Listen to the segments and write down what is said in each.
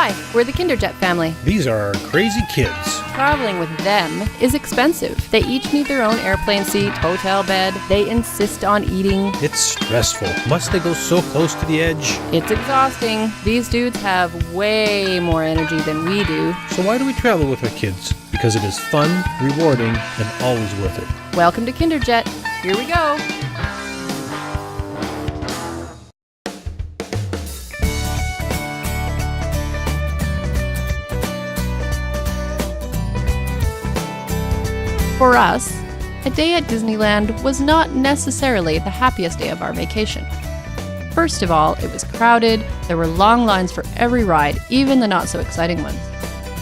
Hi, we're the KinderJet family. These are our crazy kids. Traveling with them is expensive. They each need their own airplane seat, hotel bed. They insist on eating. It's stressful. Must they go so close to the edge? It's exhausting. These dudes have way more energy than we do. So why do we travel with our kids? Because it is fun, rewarding, and always worth it. Welcome to KinderJet. Here we go. For us, a day at Disneyland was not necessarily the happiest day of our vacation. First of all, it was crowded, there were long lines for every ride, even the not-so-exciting ones.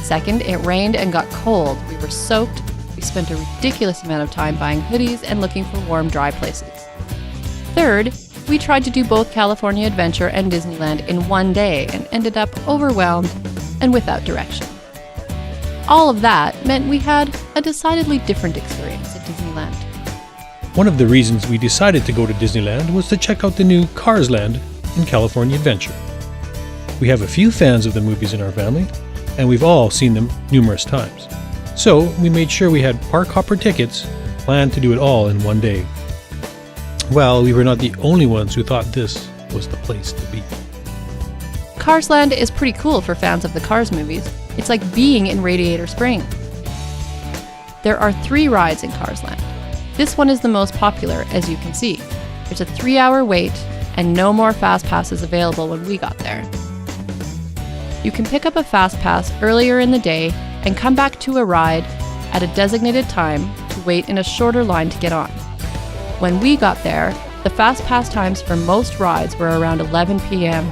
Second, it rained and got cold, we were soaked, we spent a ridiculous amount of time buying hoodies and looking for warm, dry places. Third, we tried to do both California Adventure and Disneyland in one day and ended up overwhelmed and without direction. All of that meant we had a decidedly different experience at Disneyland. One of the reasons we decided to go to Disneyland was to check out the new Cars Land in California Adventure. We have a few fans of the movies in our family, and we've all seen them numerous times. So we made sure we had park hopper tickets and planned to do it all in one day. Well, we were not the only ones who thought this was the place to be. Cars Land is pretty cool for fans of the Cars movies. It's like being in Radiator Springs. There are 3 rides in Cars Land. This one is the most popular, as you can see. There's a 3-hour wait, and no more fast passes available when we got there. You can pick up a fast pass earlier in the day and come back to a ride at a designated time to wait in a shorter line to get on. When we got there, the fast pass times for most rides were around 11 p.m.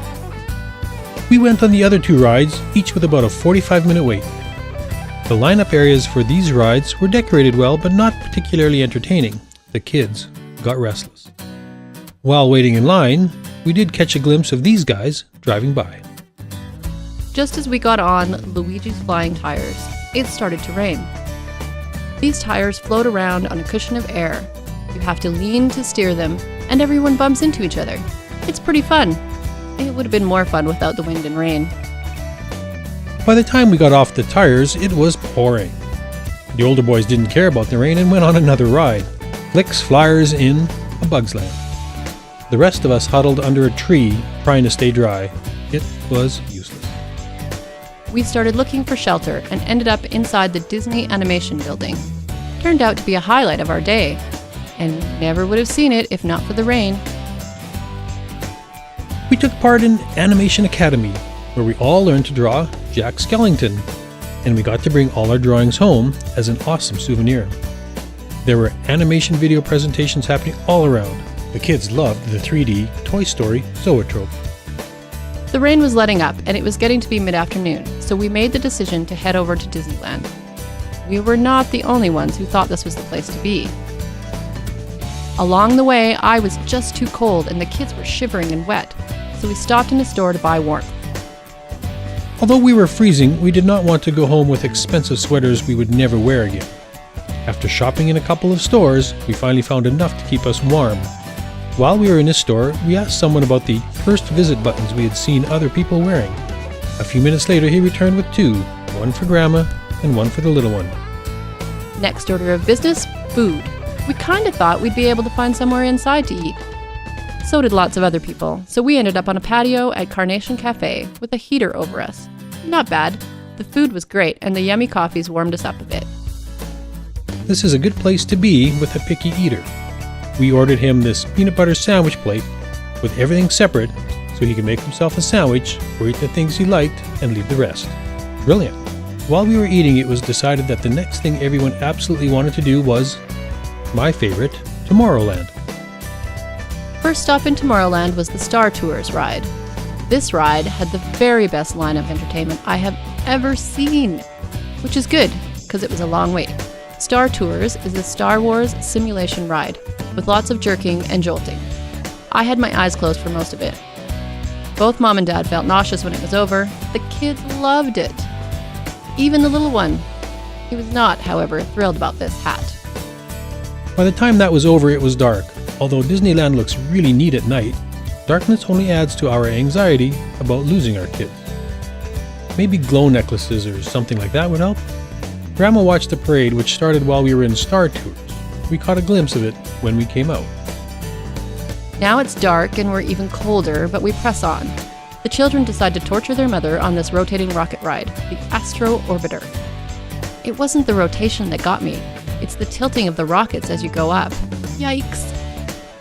We went on the other 2 rides, each with about a 45-minute wait. The lineup areas for these rides were decorated well, but not particularly entertaining. The kids got restless. While waiting in line, we did catch a glimpse of these guys driving by. Just as we got on Luigi's Flying Tires, it started to rain. These tires float around on a cushion of air. You have to lean to steer them, and everyone bumps into each other. It's pretty fun. It would have been more fun without the wind and rain. By the time we got off the tires, it was pouring. The older boys didn't care about the rain and went on another ride. Flicks, Flyers in A Bug's Land. The rest of us huddled under a tree trying to stay dry. It was useless. We started looking for shelter and ended up inside the Disney Animation Building. Turned out to be a highlight of our day, and we never would have seen it if not for the rain. We took part in Animation Academy, where we all learned to draw Jack Skellington, and we got to bring all our drawings home as an awesome souvenir. There were animation video presentations happening all around. The kids loved the 3D Toy Story Zoetrope. The rain was letting up, and it was getting to be mid-afternoon, so we made the decision to head over to Disneyland. We were not the only ones who thought this was the place to be. Along the way, I was just too cold, and the kids were shivering and wet, so we stopped in a store to buy warmth. Although we were freezing, we did not want to go home with expensive sweaters we would never wear again. After shopping in a couple of stores, we finally found enough to keep us warm. While we were in a store, we asked someone about the first visit buttons we had seen other people wearing. A few minutes later, he returned with 2, one for Grandma and one for the little one. Next order of business, food. We kind of thought we'd be able to find somewhere inside to eat. So did lots of other people, so we ended up on a patio at Carnation Cafe with a heater over us. Not bad. The food was great, and the yummy coffees warmed us up a bit. This is a good place to be with a picky eater. We ordered him this peanut butter sandwich plate with everything separate so he could make himself a sandwich or eat the things he liked and leave the rest. Brilliant. While we were eating, it was decided that the next thing everyone absolutely wanted to do was my favorite, Tomorrowland. First stop in Tomorrowland was the Star Tours ride. This ride had the very best line of entertainment I have ever seen, which is good, because it was a long wait. Star Tours is a Star Wars simulation ride, with lots of jerking and jolting. I had my eyes closed for most of it. Both Mom and Dad felt nauseous when it was over. The kids loved it. Even the little one. He was not, however, thrilled about this hat. By the time that was over, it was dark. Although Disneyland looks really neat at night, darkness only adds to our anxiety about losing our kids. Maybe glow necklaces or something like that would help. Grandma watched the parade, which started while we were in Star Tours. We caught a glimpse of it when we came out. Now it's dark and we're even colder, but we press on. The children decide to torture their mother on this rotating rocket ride, the Astro Orbiter. It wasn't the rotation that got me. It's the tilting of the rockets as you go up. Yikes!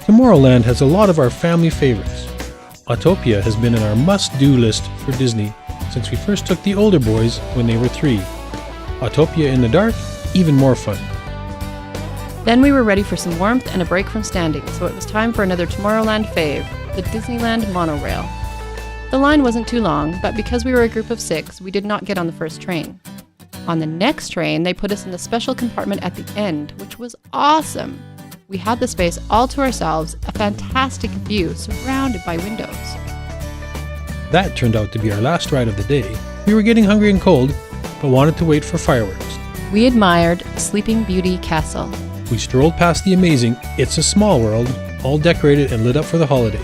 Tomorrowland has a lot of our family favorites. Autopia has been in our must-do list for Disney since we first took the older boys when they were 3. Autopia in the dark, even more fun. Then we were ready for some warmth and a break from standing, so it was time for another Tomorrowland fave, the Disneyland monorail. The line wasn't too long, but because we were a group of 6, we did not get on the first train. On the next train, they put us in the special compartment at the end, which was awesome. We had the space all to ourselves, a fantastic view surrounded by windows. That turned out to be our last ride of the day. We were getting hungry and cold, but wanted to wait for fireworks. We admired Sleeping Beauty Castle. We strolled past the amazing It's a Small World, all decorated and lit up for the holidays.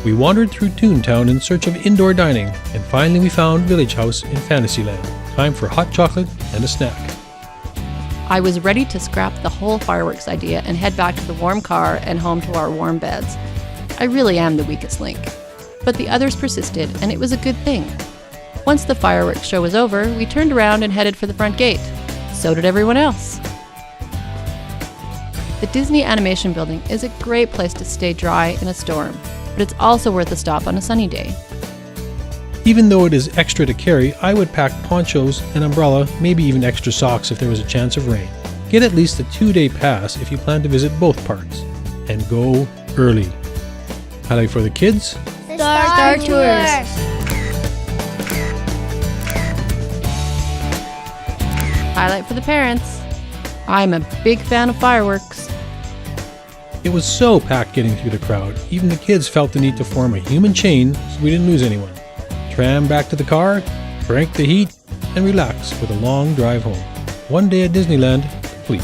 We wandered through Toontown in search of indoor dining, and finally we found Village House in Fantasyland. Time for hot chocolate and a snack. I was ready to scrap the whole fireworks idea and head back to the warm car and home to our warm beds. I really am the weakest link. But the others persisted, and it was a good thing. Once the fireworks show was over, we turned around and headed for the front gate. So did everyone else. The Disney Animation Building is a great place to stay dry in a storm, but it's also worth a stop on a sunny day. Even though it is extra to carry, I would pack ponchos, an umbrella, maybe even extra socks if there was a chance of rain. Get at least a 2-day pass if you plan to visit both parks. And go early. Highlight for the kids? Star Tours. Highlight for the parents. I'm a big fan of fireworks. It was so packed getting through the crowd, even the kids felt the need to form a human chain so we didn't lose anyone. Tram back to the car, crank the heat, and relax with a long drive home. One day at Disneyland complete.